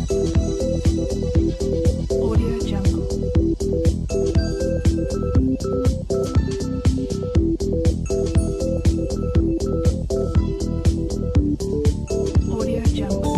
Audio Jungle. Audio Jungle. Audio Jungle.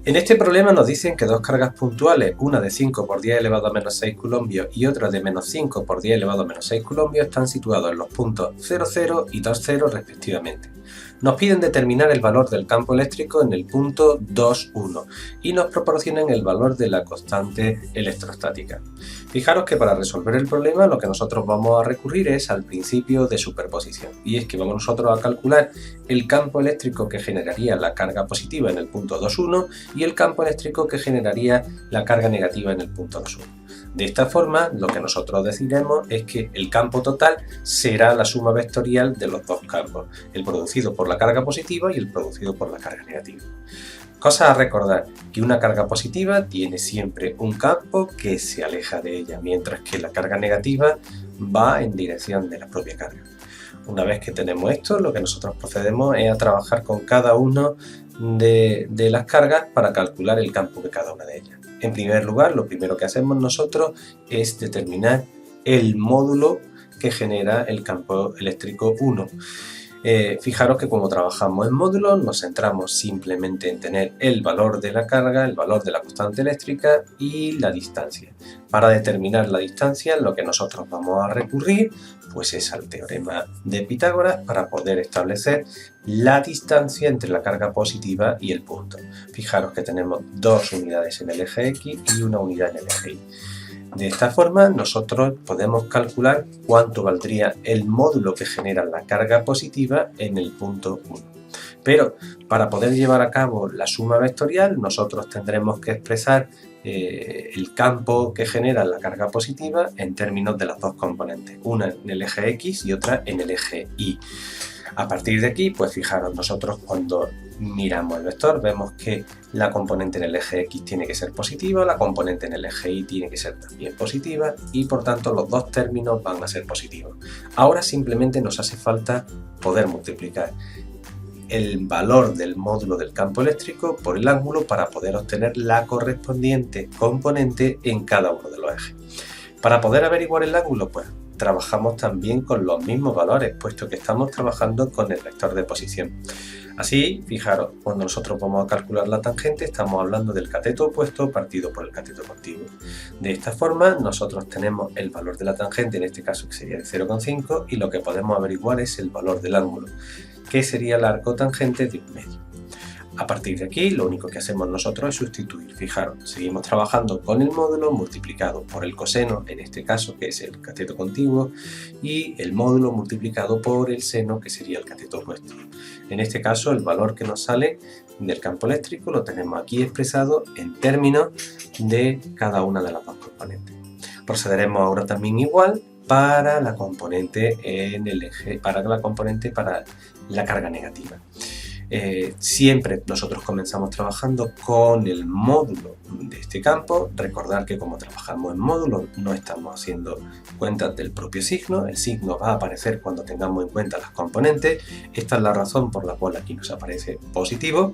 En este problema nos dicen que dos cargas puntuales, una de 5 por 10 elevado a menos 6 coulombios y otra de menos 5 por 10 elevado a menos 6 coulombios, están situados en los puntos 0, 0 y 2, 0 respectivamente. Nos piden determinar el valor del campo eléctrico en el punto 2, 1 y nos proporcionan el valor de la constante electrostática. Fijaros que para resolver el problema lo que nosotros vamos a recurrir es al principio de superposición, y es que vamos nosotros a calcular el campo eléctrico que generaría la carga positiva en el punto 2, 1 y el campo eléctrico que generaría la carga negativa en el punto 2, 1. De esta forma, lo que nosotros decidiremos es que el campo total será la suma vectorial de los dos campos, el producido por la carga positiva y el producido por la carga negativa. Cosa a recordar, que una carga positiva tiene siempre un campo que se aleja de ella, mientras que la carga negativa va en dirección de la propia carga. Una vez que tenemos esto, lo que nosotros procedemos es a trabajar con cada uno de las cargas para calcular el campo de cada una de ellas. En primer lugar, lo primero que hacemos nosotros es determinar el módulo que genera el campo eléctrico 1. Fijaros que como trabajamos en módulos, nos centramos simplemente en tener el valor de la carga, el valor de la constante eléctrica y la distancia. Para determinar la distancia, lo que nosotros vamos a recurrir pues es al teorema de Pitágoras para poder establecer la distancia entre la carga positiva y el punto. Fijaros que tenemos dos unidades en el eje X y una unidad en el eje Y. De esta forma nosotros podemos calcular cuánto valdría el módulo que genera la carga positiva en el punto 1. Pero para poder llevar a cabo la suma vectorial nosotros tendremos que expresar el campo que genera la carga positiva en términos de las dos componentes, una en el eje X y otra en el eje Y. A partir de aquí, pues fijaros, nosotros cuando miramos el vector vemos que la componente en el eje X tiene que ser positiva, la componente en el eje Y tiene que ser también positiva y por tanto los dos términos van a ser positivos. Ahora simplemente nos hace falta poder multiplicar el valor del módulo del campo eléctrico por el ángulo para poder obtener la correspondiente componente en cada uno de los ejes. Para poder averiguar el ángulo, pues trabajamos también con los mismos valores, puesto que estamos trabajando con el vector de posición. Así, fijaros, cuando nosotros vamos a calcular la tangente, estamos hablando del cateto opuesto partido por el cateto contiguo. De esta forma, nosotros tenemos el valor de la tangente, en este caso que sería de 0,5, y lo que podemos averiguar es el valor del ángulo, que sería el arco tangente de 1/2. A partir de aquí, lo único que hacemos nosotros es sustituir. Fijaros, seguimos trabajando con el módulo multiplicado por el coseno, en este caso que es el cateto contiguo, y el módulo multiplicado por el seno, que sería el cateto opuesto. En este caso, el valor que nos sale del campo eléctrico lo tenemos aquí expresado en términos de cada una de las dos componentes. Procederemos ahora también igual para la componente en el eje, para la carga negativa. Siempre nosotros comenzamos trabajando con el módulo de este campo. Recordar que como trabajamos en módulos no estamos haciendo cuentas del propio signo, el signo va a aparecer cuando tengamos en cuenta las componentes. Esta es la razón por la cual aquí nos aparece positivo,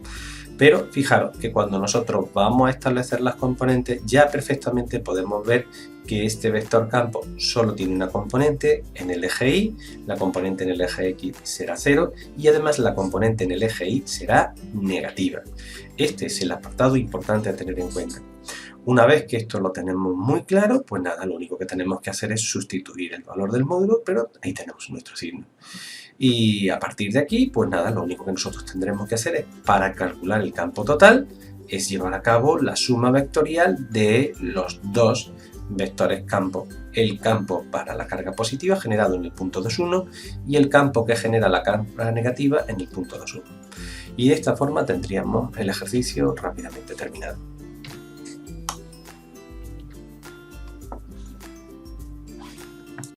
pero fijaros que cuando nosotros vamos a establecer las componentes ya perfectamente podemos ver que este vector campo solo tiene una componente en el eje Y, la componente en el eje X será 0 y además la componente en el eje Y será negativa. Este es el apartado importante a tener en cuenta. Una vez que esto lo tenemos muy claro, pues nada, lo único que tenemos que hacer es sustituir el valor del módulo, pero ahí tenemos nuestro signo. Y a partir de aquí, pues nada, lo único que nosotros tendremos que hacer es, para calcular el campo total, es llevar a cabo la suma vectorial de los dos vectores campo. El campo para la carga positiva generado en el punto 2, 1 y el campo que genera la carga negativa en el punto 2, 1. Y de esta forma tendríamos el ejercicio rápidamente terminado.